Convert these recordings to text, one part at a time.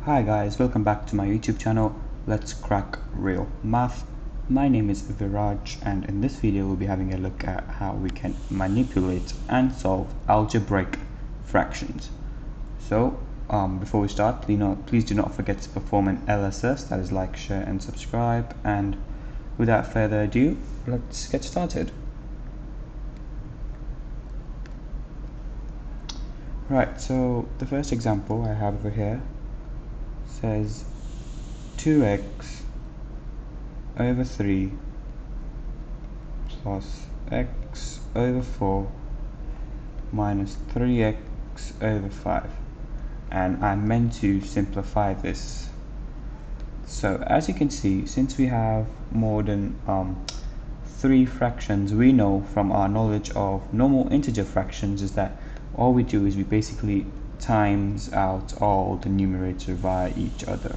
Hi guys, welcome back to my YouTube channel. Let's crack real math. My name is Viraaj, and in this video we'll be having a look at how we can manipulate and solve algebraic fractions. So before we start, please do not forget to perform an LSS, that is like, share and subscribe, and without further ado, let's get started. Right, so the first example I have over here says 2x over 3 plus x over 4 minus 3x over 5, and I'm meant to simplify this. So as you can see, since we have more than 3 fractions, we know from our knowledge of normal integer fractions is that all we do is we basically times out all the numerator via each other.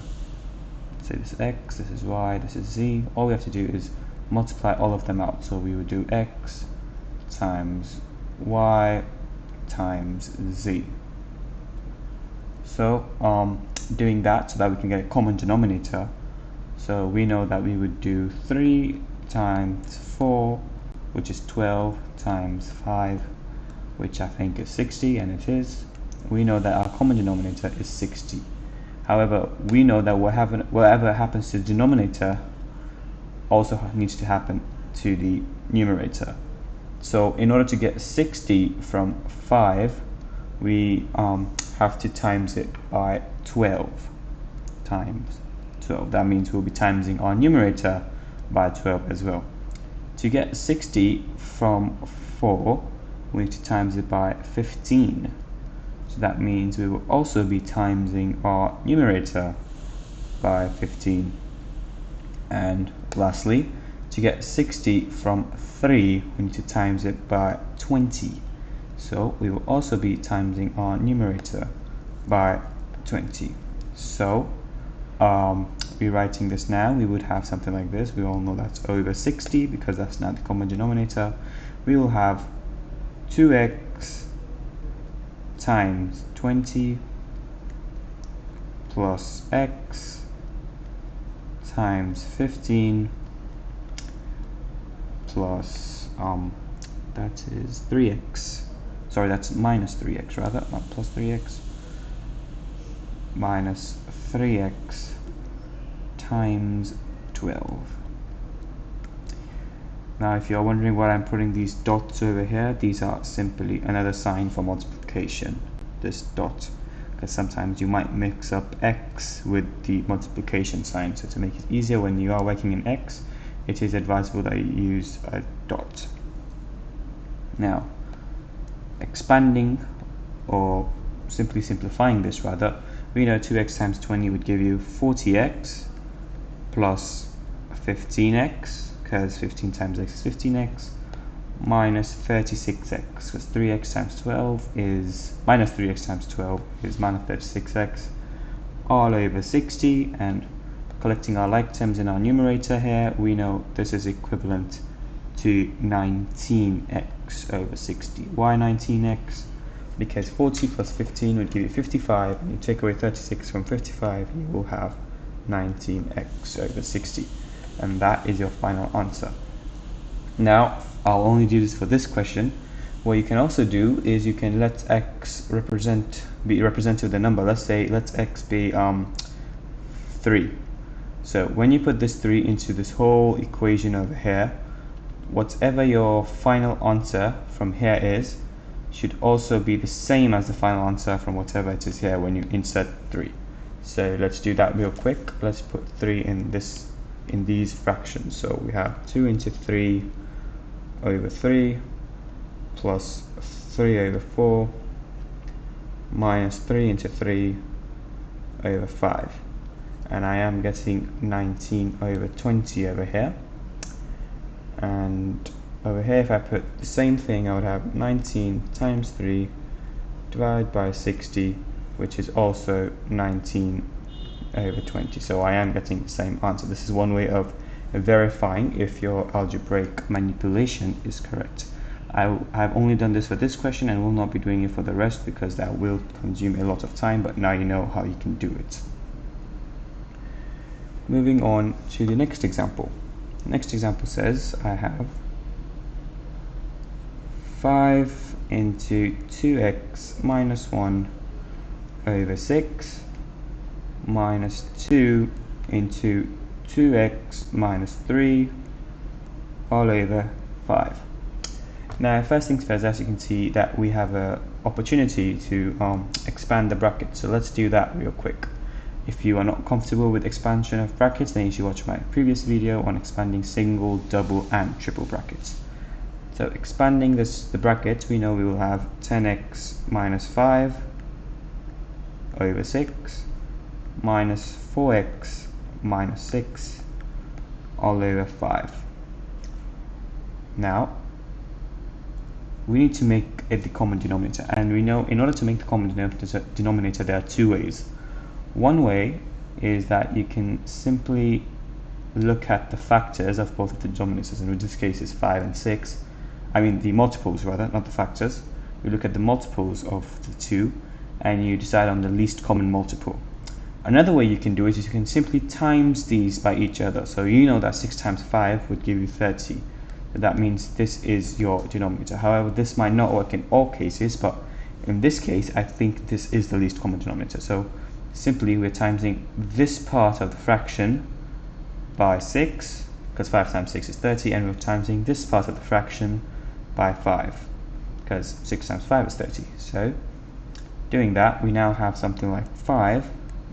So this is x, this is y, this is z. All we have to do is multiply all of them out. So we would do x times y times z. So doing that so that we can get a common denominator, so we know that we would do 3 times 4, which is 12, times 5, which I think is 60, and it is. We know that our common denominator is 60. However, we know that whatever happens to the denominator also needs to happen to the numerator. So in order to get 60 from 5, we have to times it by 12 times 12. That means we'll be timesing our numerator by 12 as well. To get 60 from 4, we need to times it by 15. So that means we will also be timesing our numerator by 15. And lastly, to get 60 from 3, we need to times it by 20. So we will also be timesing our numerator by 20. So rewriting this now, we would have something like this. We all know that's over 60 because that's not the common denominator. We will have 2x times 20 plus x times 15 plus that is 3x, sorry, that's minus 3x rather, not plus 3x, minus 3x times 12. Now if you're wondering why I'm putting these dots over here, these are simply another sign for multiplication, this dot, because sometimes you might mix up x with the multiplication sign. So to make it easier when you are working in x, it is advisable that you use a dot. Now expanding, or simply simplifying this rather, we know 2x times 20 would give you 40x plus 15x, because 15 times x is 15x, minus 36x, because 3x times 12 is minus 3x times 12 is minus 36x, all over 60. And collecting our like terms in our numerator here, we know this is equivalent to 19x over 60. Why 19x? Because 40 plus 15 would give you 55, and you take away 36 from 55, you will have 19x over 60. And that is your final answer. Now I'll only do this for this question. What you can also do is you can let x be represented with a number. Let's say let x be 3. So when you put this 3 into this whole equation over here, whatever your final answer from here is should also be the same as the final answer from whatever it is here when you insert 3. So let's do that real quick. Let's put 3 in these fractions. So we have 2 into 3 over 3 plus 3 over 4 minus 3 into 3 over 5, and I am getting 19 over 20 over here. And over here, if I put the same thing, I would have 19 times 3 divided by 60, which is also 19 over 20. So I am getting the same answer. This is one way of verifying if your algebraic manipulation is correct. I've only done this for this question and will not be doing it for the rest because that will consume a lot of time, but now you know how you can do it. Moving on to the next example. The next example says I have 5 into 2x minus 1 over 6 minus 2 into 2x minus 3 all over 5. Now, first things first, as you can see that we have an opportunity to expand the bracket, so let's do that real quick. If you are not comfortable with expansion of brackets, then you should watch my previous video on expanding single, double and triple brackets. So expanding the bracket, we know we will have 10x minus 5 over 6 minus 4x minus 6 all over 5. Now, we need to make it the common denominator, and we know in order to make the common denominator there are two ways. One way is that you can simply look at the factors of both of the denominators, and in this case is 5 and 6. I mean the multiples rather, not the factors. You look at the multiples of the two and you decide on the least common multiple. Another way you can do it is you can simply times these by each other. So you know that 6 times 5 would give you 30. That means this is your denominator. However, this might not work in all cases, but in this case I think this is the least common denominator. So simply we're timesing this part of the fraction by 6, because 5 times 6 is 30, and we're timesing this part of the fraction by 5, because 6 times 5 is 30. So doing that, we now have something like 5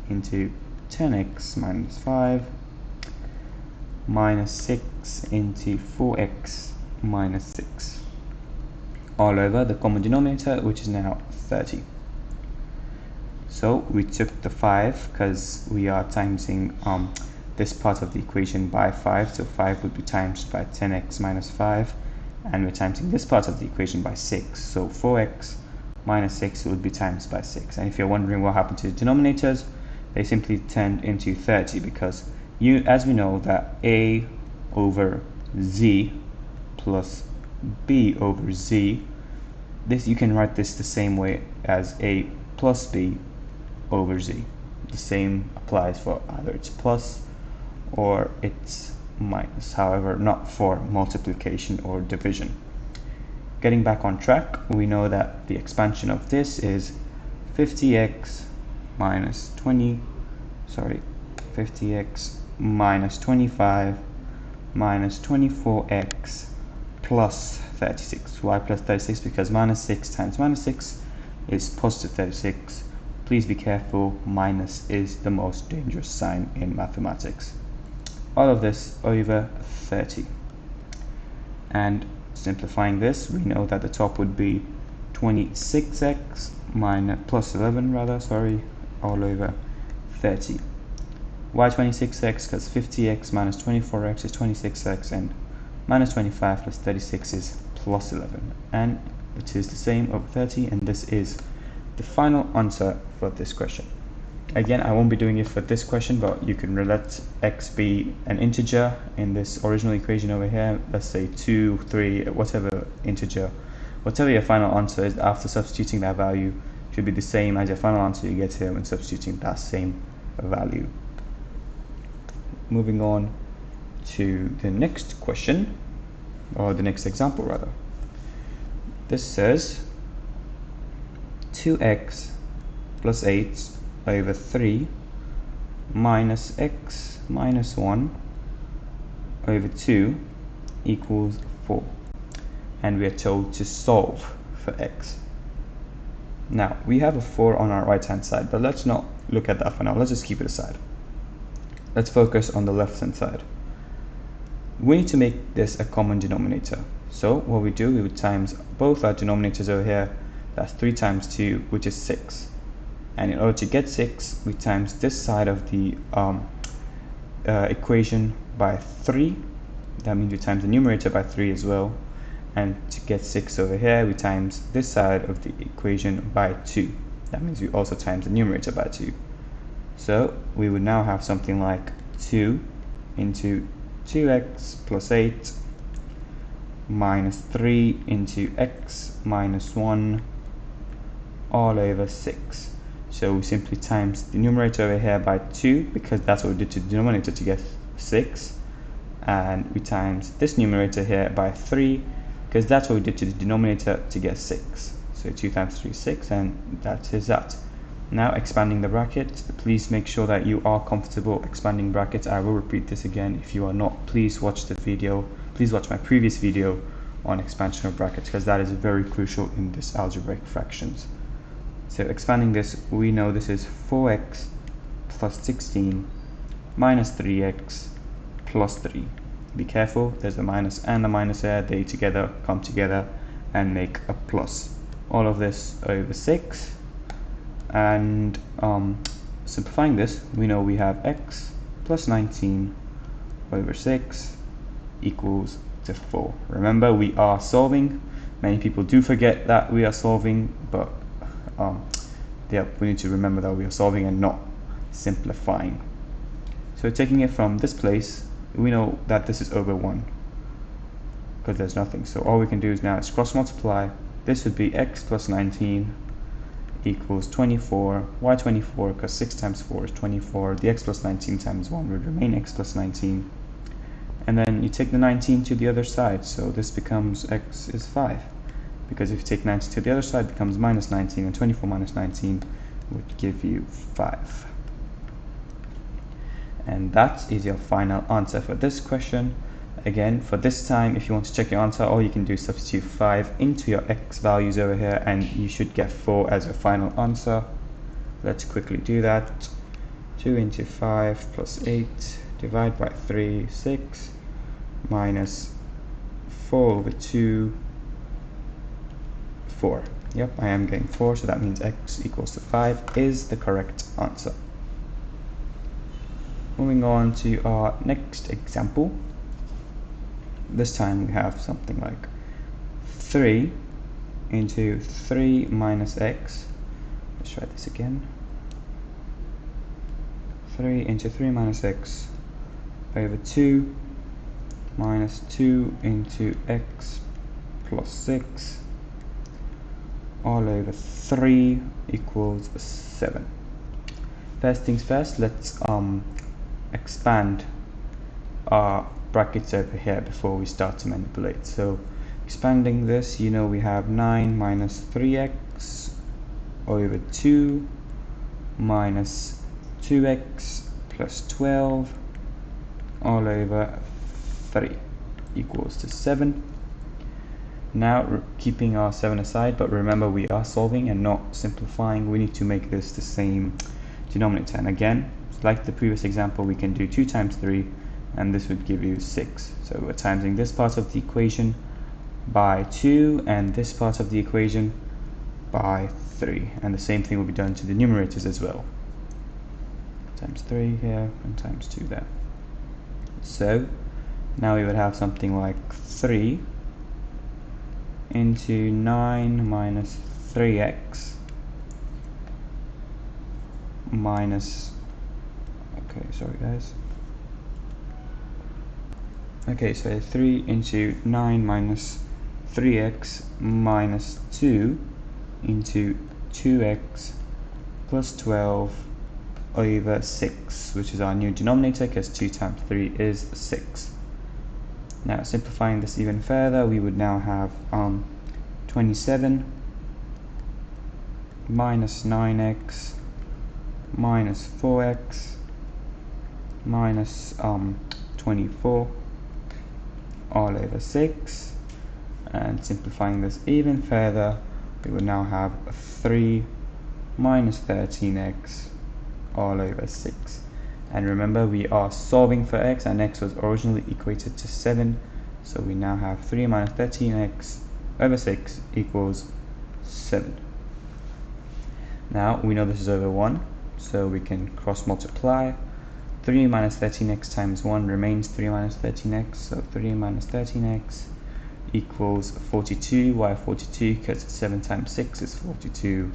into 10x minus 5 minus 6 into 4x minus 6 all over the common denominator, which is now 30. So we took the 5 because we are timesing this part of the equation by 5, so 5 would be times by 10x minus 5, and we're timesing this part of the equation by 6, so 4x minus 6 would be times by 6. And if you're wondering what happened to the denominators, they simply turned into 30 because as we know that a over z plus b over z, you can write this the same way as a plus b over z. The same applies for either it's plus or it's minus, however not for multiplication or division. Getting back on track, we know that the expansion of this is 50x minus 50x minus 25 minus 24x plus 36. Why plus 36? Because minus 6 times minus 6 is positive 36. Please be careful, minus is the most dangerous sign in mathematics. All of this over 30. And simplifying this, we know that the top would be 26x minus plus 11 rather, sorry, all over 30. Why 26x? Because 50x minus 24x is 26x, and minus 25 plus 36 is plus 11, and it is the same over 30, and this is the final answer for this question. Again, I won't be doing it for this question, but you can let x be an integer in this original equation over here, let's say 2, 3, whatever integer, whatever your final answer is after substituting that value should be the same as your final answer you get here when substituting that same value. Moving on to the next question, or the next example rather. This says 2x plus 8 over 3 minus x minus 1 over 2 equals 4, and we are told to solve for x. Now we have a 4 on our right hand side, but let's not look at that for now. Let's just keep it aside. Let's focus on the left hand side. We need to make this a common denominator. So what we do, we would times both our denominators over here. That's 3 times 2, which is 6. And in order to get 6, we times this side of the equation by 3. That means we times the numerator by 3 as well. And to get 6 over here, we times this side of the equation by 2. That means we also times the numerator by 2. So we would now have something like 2 into 2x plus 8 minus 3 into x minus 1 all over 6. So we simply times the numerator over here by 2 because that's what we did to the denominator to get 6, and we times this numerator here by 3 because that's what we did to the denominator to get 6. So 2 times 3 is 6, and that is that. Now expanding the bracket, please make sure that you are comfortable expanding brackets. I will repeat this again. If you are not, please watch the video. Please watch my previous video on expansion of brackets because that is very crucial in this algebraic fractions. So expanding this, we know this is 4x plus 16 minus 3x plus 3. Be careful, there's a minus and a minus here. They together come together and make a plus. All of this over 6. And simplifying this, we know we have x plus 19 over 6 equals to 4. Remember, we are solving. Many people do forget that we are solving, but yeah, we need to remember that we are solving and not simplifying. So taking it from this place, we know that this is over 1 because there's nothing. So all we can do is now is cross multiply. This would be x plus 19 equals 24. Why 24? Because 6 times 4 is 24. The x plus 19 times 1 would remain x plus 19. And then you take the 19 to the other side, so this becomes x is 5. Because if you take 19 to the other side, it becomes minus 19, and 24 minus 19 would give you 5. And that is your final answer for this question. Again, for this time, if you want to check your answer, all you can do is substitute 5 into your x values over here, and you should get 4 as your final answer. Let's quickly do that. 2 into 5 plus 8, divide by 3, 6, minus 4 over 2, 4. Yep, I am getting 4, so that means x equals to 5 is the correct answer. Moving on to our next example. This time we have something like 3 into 3 minus x. Let's try this again. 3 into 3 minus x over 2 minus 2 into x plus 6 all over 3 equals 7. First things first, let's expand our brackets over here before we start to manipulate. So expanding this, you know we have 9 minus 3x over 2 minus 2x plus 12 all over 3 equals to 7. Now keeping our 7 aside, but remember we are solving and not simplifying, we need to make this the same denominator. And again, like the previous example, we can do 2 times 3 and this would give you 6. So we're timesing this part of the equation by 2 and this part of the equation by 3, and the same thing will be done to the numerators as well. Times 3 here and times 2 there. So now we would have something like 3 into 9 minus 3x minus, okay, sorry guys. Okay, so 3 into 9 minus 3x minus 2 into 2x plus 12 over 6, which is our new denominator because 2 times 3 is 6. Now simplifying this even further, we would now have 27 minus 9x minus 4x minus 24 all over 6, and simplifying this even further, we would now have 3 minus 13x all over 6. And remember, we are solving for x, and x was originally equated to 7, so we now have 3 minus 13x over 6 equals 7. Now we know this is over 1, so we can cross multiply. 3 minus 13x times 1 remains 3 minus 13x, so 3 minus 13x equals 42. Why 42? Because 7 times 6 is 42.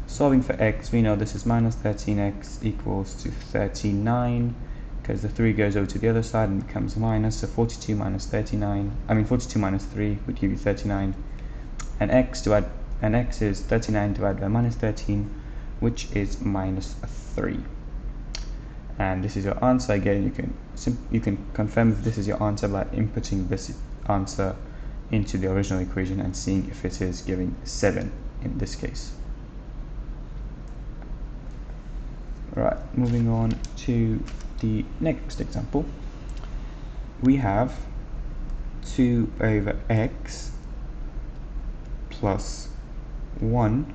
Solving for x, we know this is minus 13x equals to 39 because the 3 goes over to the other side and becomes minus, so 42 minus 3 would give you 39, and x is 39 divided by minus 13, which is minus 3. And this is your answer. Again, you can confirm if this is your answer by inputting this answer into the original equation and seeing if it is giving 7 in this case. Right, moving on to the next example. We have 2 over x plus 1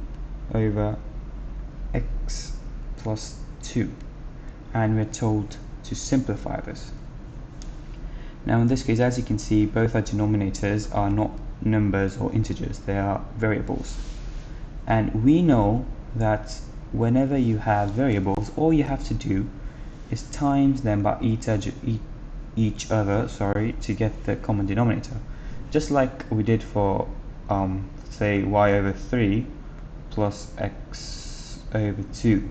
over x plus 2, and we're told to simplify this. Now in this case, as you can see, both our denominators are not numbers or integers, they are variables. And we know that whenever you have variables, all you have to do is times them by each other to get the common denominator. Just like we did for say y over 3 plus x over 2.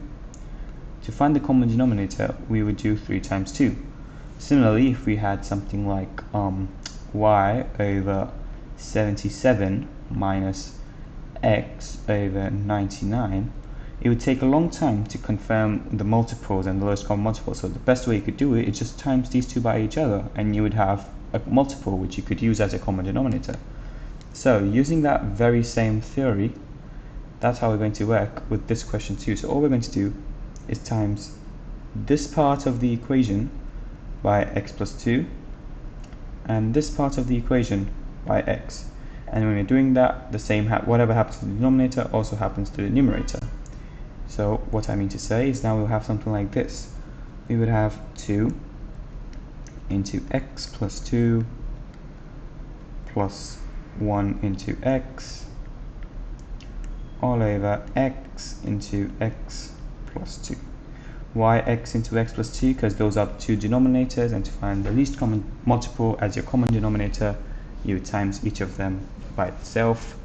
To find the common denominator, we would do 3 times 2. Similarly, if we had something like y over 77 minus x over 99, it would take a long time to confirm the multiples and the lowest common multiple. So the best way you could do it is just times these two by each other, and you would have a multiple which you could use as a common denominator. So using that very same theory, that's how we're going to work with this question too. So all we're going to do is times this part of the equation by x plus 2 and this part of the equation by x. And when we're doing that, the same whatever happens to the denominator also happens to the numerator. So what I mean to say is now we'll have something like this. We would have 2 into x plus 2 plus 1 into x all over x into x plus 2. Why x into x plus 2? Because those are the two denominators, and to find the least common multiple as your common denominator, you would times each of them by itself.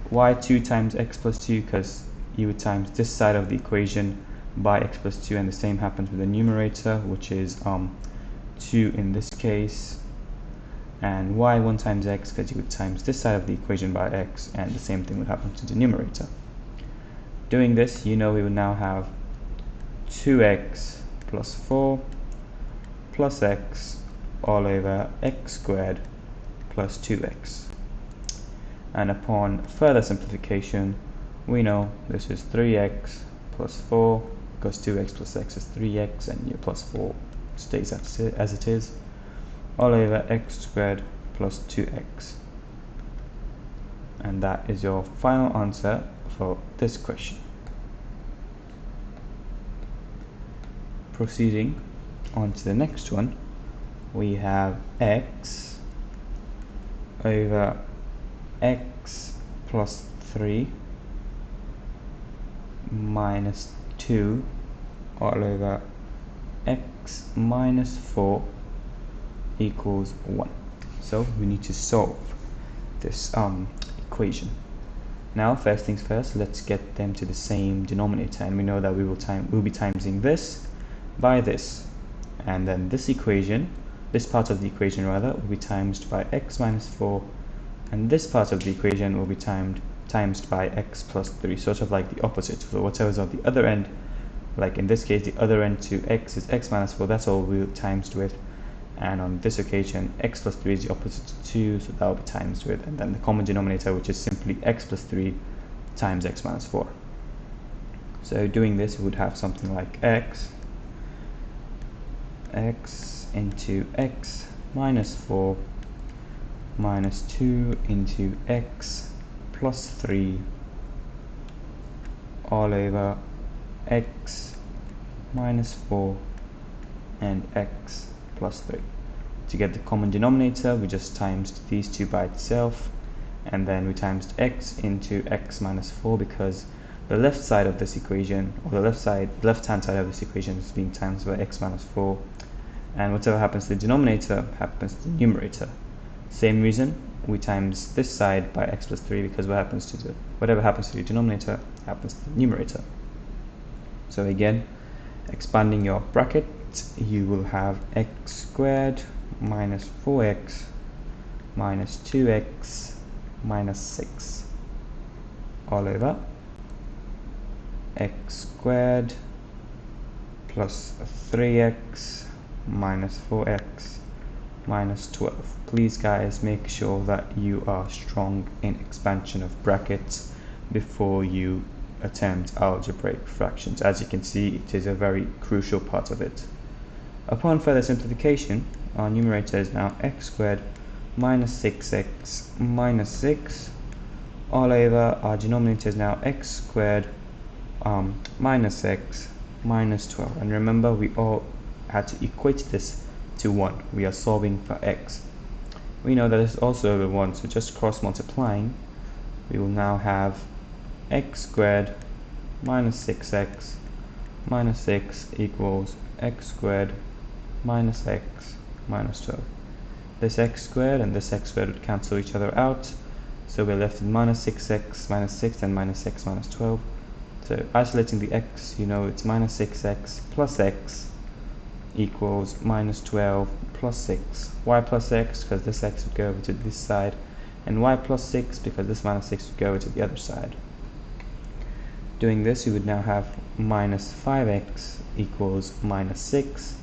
Why 2 times x plus 2? Because you would times this side of the equation by x plus 2, and the same happens with the numerator, which is 2 in this case. And why 1 times x? Because you would times this side of the equation by x, and the same thing would happen to the numerator. Doing this, we would now have 2x plus 4 plus x all over x squared plus 2x. And upon further simplification, we know this is 3x plus 4, because 2x plus x is 3x, and your plus 4 stays as it is, all over x squared plus 2x. And that is your final answer for this question. Proceeding on to the next one, we have x over x plus 3 minus 2 all over x minus 4 equals 1. So we need to solve this equation. Now, first things first, let's get them to the same denominator, and we know that we'll be timesing this by this, and then this part of the equation will be times by x minus 4, and this part of the equation will be times by x plus 3, sort of like the opposite. So whatever's on the other end, like in this case the other end to x is x minus 4, that's all we'll times with, and on this occasion x plus 3 is the opposite to 2, so that will be times with, and then the common denominator, which is simply x plus 3 times x minus 4. So doing this, we would have something like x into x minus 4 minus 2 into x plus 3 all over x minus 4 and x plus 3. To get the common denominator, we just timesed these two by itself, and then we timesed x into x minus 4, because the left side of this equation, or the left-hand side of this equation, is being times by x minus 4, and whatever happens to the denominator happens to the numerator. Same reason, we times this side by x plus 3, because whatever happens to the denominator happens to the numerator. So again, expanding your bracket, you will have x squared minus 4x minus 2x minus 6 all over x squared plus 3x minus 4x minus 12. Please guys, make sure that you are strong in expansion of brackets before you attempt algebraic fractions. As you can see, it is a very crucial part of it. Upon further simplification, our numerator is now x squared minus 6x minus 6 all over our denominator is now x squared minus x minus 12. And remember, we all had to equate this to 1. We are solving for x. We know that it's also over 1, so just cross multiplying, we will now have x squared minus 6x minus 6 equals x squared minus x minus 12. This x squared and this x squared would cancel each other out, so we're left with minus 6x minus 6 and minus x minus 12. So isolating the x, you know it's minus 6x plus x equals minus 12 plus 6. Why plus x? Because this x would go over to this side, and y plus 6 because this minus 6 would go over to the other side. Doing this, you would now have minus 5x equals minus 6.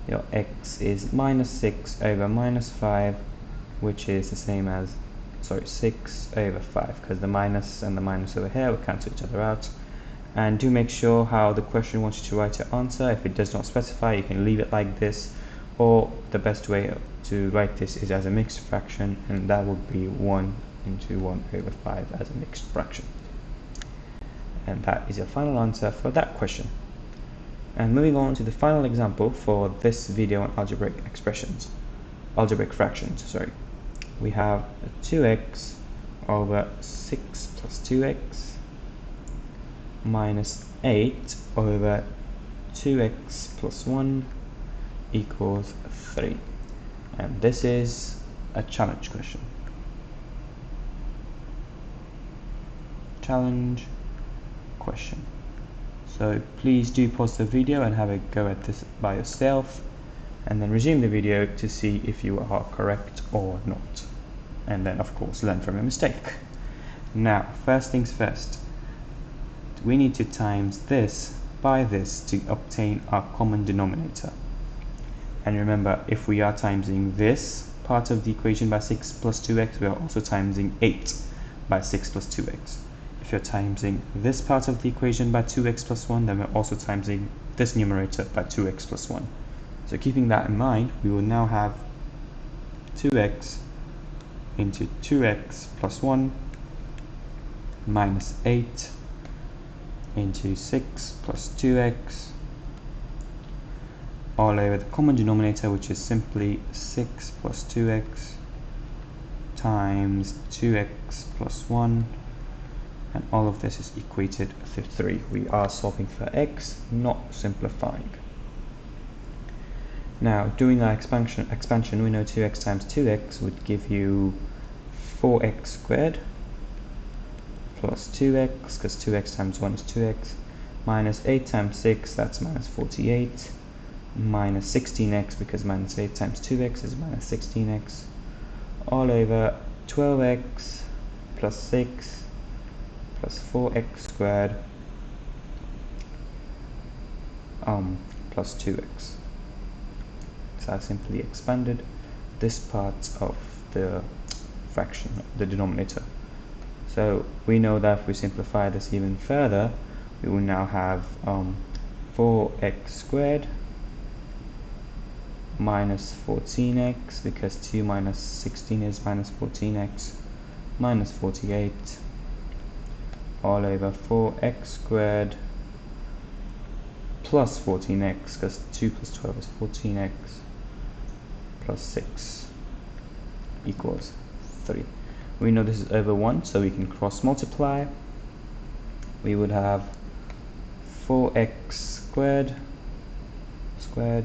Your x is minus 6 over minus 5, which is the same as 6 over 5, because the minus and the minus over here will cancel each other out. And do make sure how the question wants you to write your answer. If it does not specify, you can leave it like this, or the best way to write this is as a mixed fraction, and that would be 1 into 1 over 5 as a mixed fraction. And that is your final answer for that question. And moving on to the final example for this video on algebraic fractions, sorry. We have 2x over 6 plus 2x minus 8 over 2x plus 1 equals 3. And this is a challenge question. Challenge question. So please do pause the video and have a go at this by yourself, and then resume the video to see if you are correct or not, and then of course learn from your mistake. Now, first things first, we need to times this by this to obtain our common denominator. And remember, if we are timesing this part of the equation by 6 plus 2x, we are also timesing 8 by 6 plus 2x. If you're timesing this part of the equation by 2x plus 1, then we're also timesing this numerator by 2x plus 1. So keeping that in mind, we will now have 2x into 2x plus 1 minus 8 into 6 plus 2x all over the common denominator, which is simply 6 plus 2x times 2x plus 1, and all of this is equated to 3. We are solving for x, not simplifying. Now, doing our expansion, we know 2x times 2x would give you 4x squared plus 2x, because 2x times 1 is 2x, minus 8 times 6, that's minus 48, minus 16x, because minus 8 times 2x is minus 16x, all over 12x plus 6 plus 4x squared plus 2x. So I simply expanded this part of the fraction, the denominator. So we know that if we simplify this even further, we will now have 4x squared minus 14x, because 2 minus 16 is minus 14x, minus 48 all over 4x squared plus 14x, because 2 plus 12 is 14x, plus 6 equals 3. We know this is over 1, so we can cross multiply. We would have 4x squared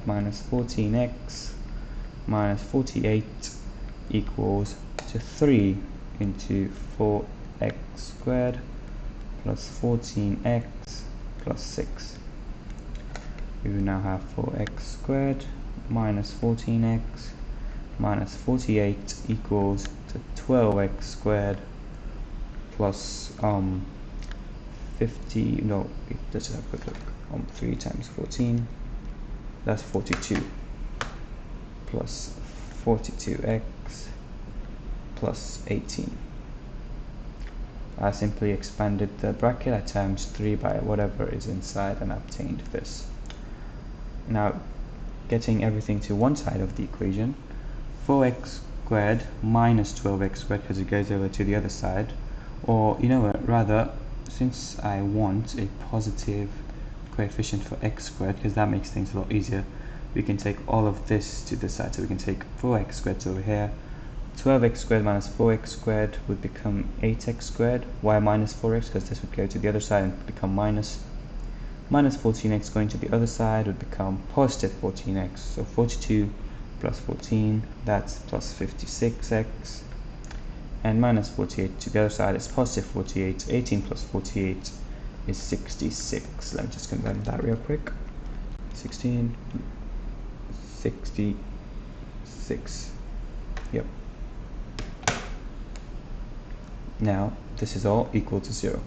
minus 14x minus 48 equals to 3 into 4x squared plus 14x plus 6. we will now have 4x squared minus 14x minus 48 equals to 12x squared plus 50, no, let's have a quick look, 3 times 14, that's 42, plus 42x plus 18. I simply expanded the bracket, I times 3 by whatever is inside and obtained this. Now, getting everything to one side of the equation, 4x squared minus 12x squared, because it goes over to the other side, or you know what, rather, since I want a positive coefficient for x squared, because that makes things a lot easier, we can take all of this to the side. So we can take 4x squared over here, 12x squared minus 4x squared would become 8x squared. Why minus 4x? Because this would go to the other side and become minus 14x going to the other side would become positive 14x. So 42 plus 14, that's plus 56x. And minus 48 to the other side is positive 48. 18 plus 48 is 66. Let me just convert that real quick. 16, 66. Yep. Now, this is all equal to 0.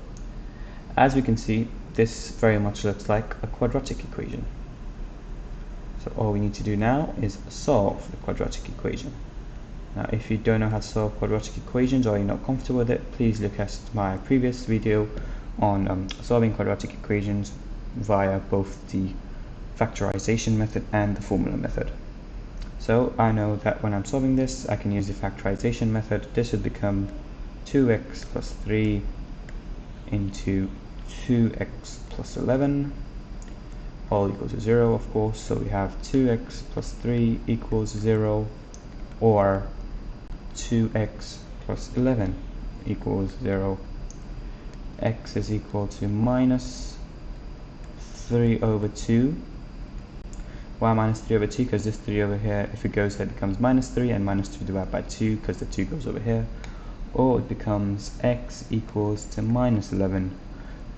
As we can see, this very much looks like a quadratic equation. So all we need to do now is solve the quadratic equation. Now, if you don't know how to solve quadratic equations or you're not comfortable with it, please look at my previous video on solving quadratic equations via both the factorization method and the formula method. So I know that when I'm solving this, I can use the factorization method. This would become 2x plus 3 into 2x plus 11, all equals to 0, of course. So we have 2x plus 3 equals 0, or 2x plus 11 equals 0. X is equal to minus 3 over 2. Why minus 3 over 2? Because this 3 over here, if it goes here, it becomes minus 3, and minus 2 divided by 2 because the 2 goes over here. Or it becomes x equals to minus 11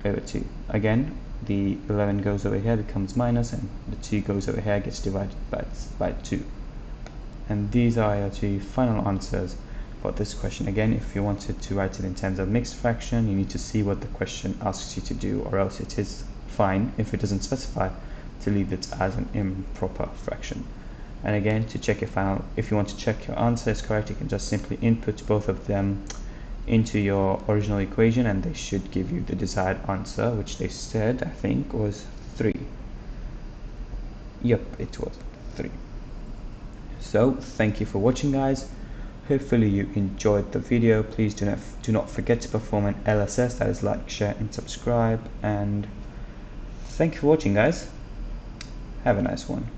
over 2. Again, the 11 goes over here, becomes minus, and the 2 goes over here, gets divided by 2. And these are your two final answers for this question. Again, if you wanted to write it in terms of mixed fraction, you need to see what the question asks you to do, or else it is fine, if it doesn't specify, to leave it as an improper fraction. And again, to check if you want to check your answer is correct, you can just simply input both of them into your original equation and they should give you the desired answer, which they said, I think, was 3. Yep, it was 3. So thank you for watching, guys. Hopefully you enjoyed the video. Please do not forget to perform an LSS, that is like, share and subscribe. And thank you for watching, guys. Have a nice one.